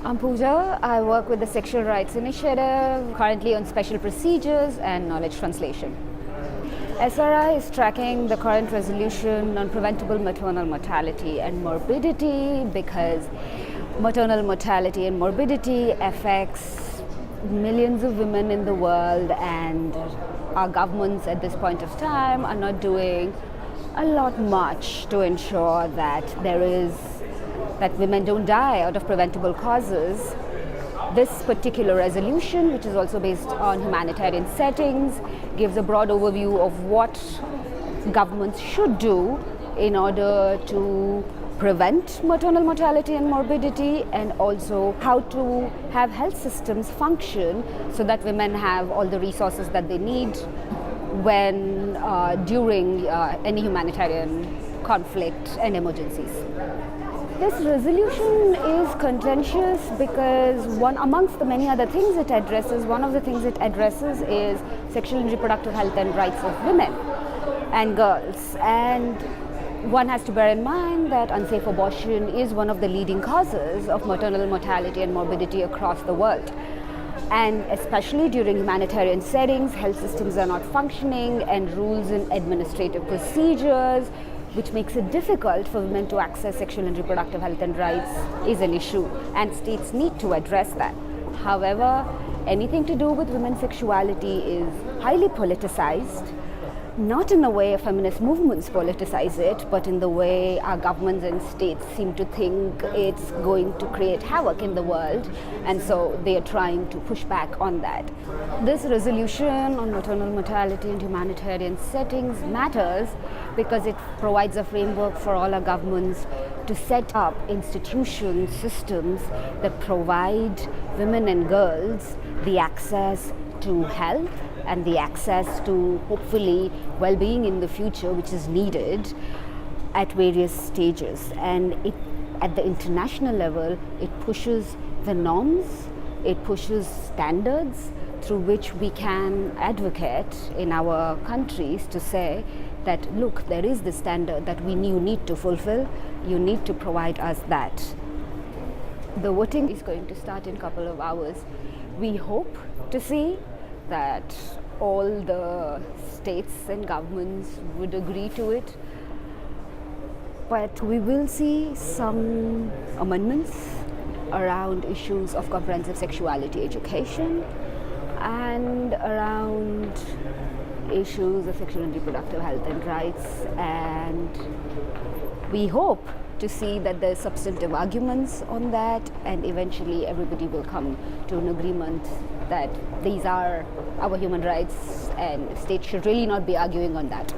I'm Pooja. I work with the Sexual Rights Initiative, currently on special procedures and knowledge translation. SRI is tracking the current resolution on preventable maternal mortality and morbidity because maternal mortality and morbidity affects millions of women in the world, and our governments at this point of time are not doing a lot much to ensure that that women don't die out of preventable causes. This particular resolution, which is also based on humanitarian settings, gives a broad overview of what governments should do in order to prevent maternal mortality and morbidity, and also how to have health systems function so that women have all the resources that they need when during any humanitarian conflict and emergencies. This resolution is contentious because amongst the many other things it addresses, one of the things it addresses is sexual and reproductive health and rights of women and girls. And one has to bear in mind that unsafe abortion is one of the leading causes of maternal mortality and morbidity across the world. And especially during humanitarian settings, health systems are not functioning, and rules and administrative procedures, which makes it difficult for women to access sexual and reproductive health and rights, is an issue, and states need to address that. However, anything to do with women's sexuality is highly politicized, not in the way feminist movements politicize it, but in the way our governments and states seem to think it's going to create havoc in the world, and so they are trying to push back on that. This resolution on maternal mortality and humanitarian settings matters because it provides a framework for all our governments to set up institutions, systems that provide women and girls the access to health and the access to hopefully well-being in the future, which is needed at various stages. And at the international level, it pushes the norms, it pushes standards through which we can advocate in our countries to say that, look, there is this standard that you need to fulfill, you need to provide us that. The voting is going to start in a couple of hours. We hope to see that all the states and governments would agree to it. But we will see some amendments around issues of comprehensive sexuality education and around issues of sexual and reproductive health and rights. And we hope to see that there's substantive arguments on that, and eventually everybody will come to an agreement that these are our human rights and states should really not be arguing on that.